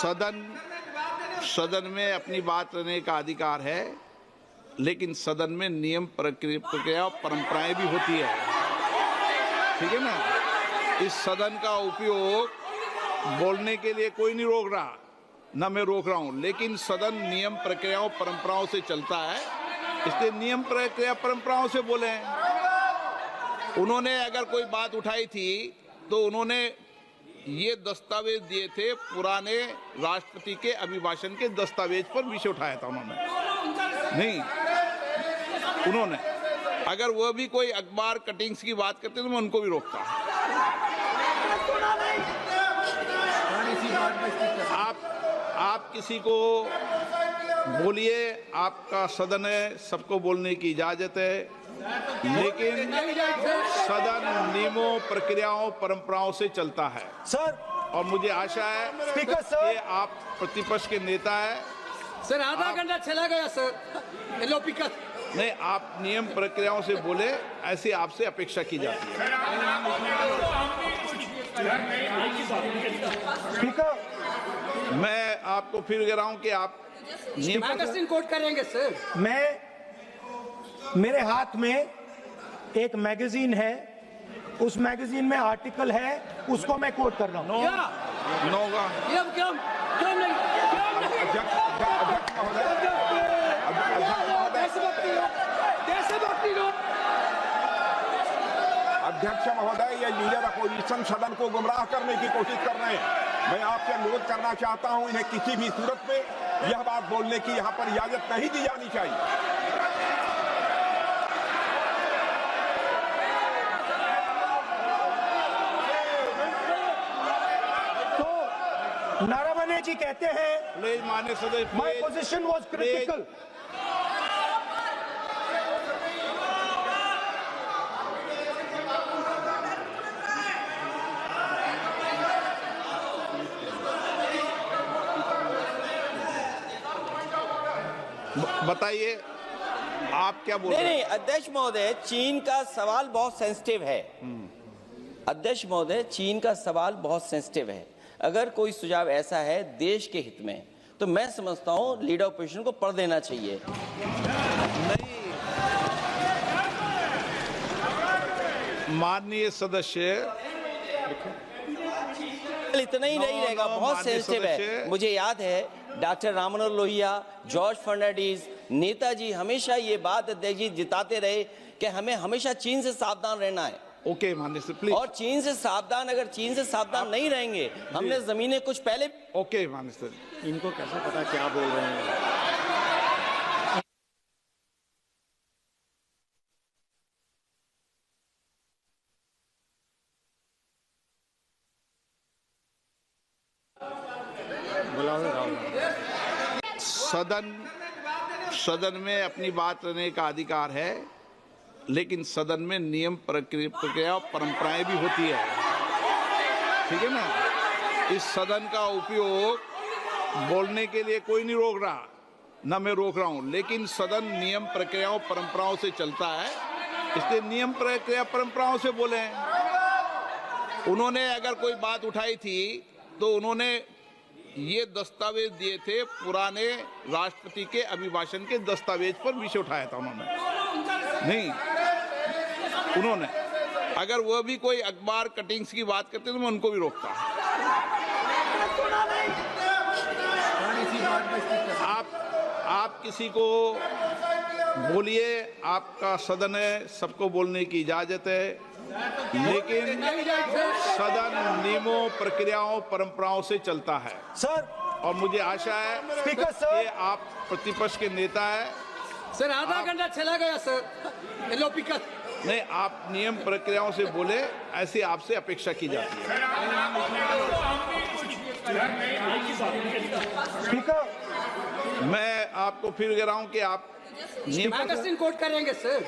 सदन में अपनी बात करने का अधिकार है, लेकिन सदन में नियम प्रक्रिया और परंपराएं भी होती है, ठीक है ना। इस सदन का उपयोग बोलने के लिए कोई नहीं रोक रहा, ना मैं रोक रहा हूं, लेकिन सदन नियम प्रक्रियाओं परंपराओं से चलता है, इसलिए नियम प्रक्रिया परंपराओं से बोले। उन्होंने अगर कोई बात उठाई थी तो उन्होंने ये दस्तावेज दिए थे, पुराने राष्ट्रपति के अभिभाषण के दस्तावेज पर विषय उठाया था उन्होंने अगर वह भी कोई अखबार कटिंग्स की बात करते तो मैं उनको भी रोकता। आप किसी को बोलिए, आपका सदन है, सबको बोलने की इजाजत है, लेकिन सदन नियमों प्रक्रियाओं परंपराओं से चलता है सर। और मुझे आशा है स्पीकर सर, कि आप प्रतिपक्ष के नेता है सर। आधा घंटा चला गया सर। नहीं, आप नियम प्रक्रियाओं से बोले, ऐसी आपसे अपेक्षा की जाती है। स्पीकर, मैं आपको फिर कह रहा हूं कि आप मैगजीन कोट करेंगे सर। मेरे हाथ में एक मैगजीन है, उस मैगजीन में आर्टिकल है, उसको मैं कोट कर रहा हूँ। अध्यक्ष महोदय, ये लीडर अपोजिशन सदन को गुमराह करने की कोशिश कर रहे हैं। मैं आपसे अनुरोध करना चाहता हूं, इन्हें किसी भी सूरत में यह बात बोलने की यहां पर इजाजत नहीं दी जानी चाहिए। तो नारावने जी कहते हैं, प्लीज माननीय सदस्य, माय पोजीशन वाज क्रिटिकल। बताइए आप क्या बोल रहे हैं? नहीं, अध्यक्ष महोदय, चीन का सवाल बहुत सेंसिटिव है। अध्यक्ष महोदय, चीन का सवाल बहुत सेंसिटिव है। अगर कोई सुझाव ऐसा है देश के हित में, तो मैं समझता हूं लीडर ऑपोजिशन को पढ़ देना चाहिए। नहीं, माननीय सदस्य, इतना ही नहीं रहेगा, बहुत सेंसिटिव है। मुझे याद है डॉक्टर राम मनोहर लोहिया, जॉर्ज फर्नांडिस, नेताजी हमेशा ये बात अध्यक्ष जी जिताते रहे कि हमें हमेशा चीन से सावधान रहना है। ओके माननीय सर, प्लीज। और चीन से सावधान, अगर चीन से सावधान नहीं रहेंगे, हमने जमीनें कुछ पहले। ओके माननीय सर, इनको कैसे पता क्या बोल रहे हैं? सदन में अपनी बात करने का अधिकार है, लेकिन सदन में नियम प्रक्रिया और परंपराएं भी होती है, ठीक है ना। इस सदन का उपयोग बोलने के लिए कोई नहीं रोक रहा, ना मैं रोक रहा हूं, लेकिन सदन नियम प्रक्रियाओं परंपराओं से चलता है, इसलिए नियम प्रक्रिया परंपराओं से बोले। उन्होंने अगर कोई बात उठाई थी तो उन्होंने ये दस्तावेज दिए थे, पुराने राष्ट्रपति के अभिभाषण के दस्तावेज पर विषय उठाया था उन्होंने अगर वह भी कोई अखबार कटिंग्स की बात करते तो मैं उनको भी रोकता। आप किसी को बोलिए, आपका सदन है, सबको बोलने की इजाजत है, लेकिन सदन नियमों प्रक्रियाओं परंपराओं से चलता है सर। और मुझे आशा है स्पीकर सर, कि आप प्रतिपक्ष के नेता है। सर आधा घंटा चला गया सर। नहीं, आप नियम प्रक्रियाओं से बोले, ऐसी आपसे अपेक्षा की जाती है। स्पीकर, मैं आपको फिर कह रहा हूं कि आप मैगजीन कोट करेंगे सर।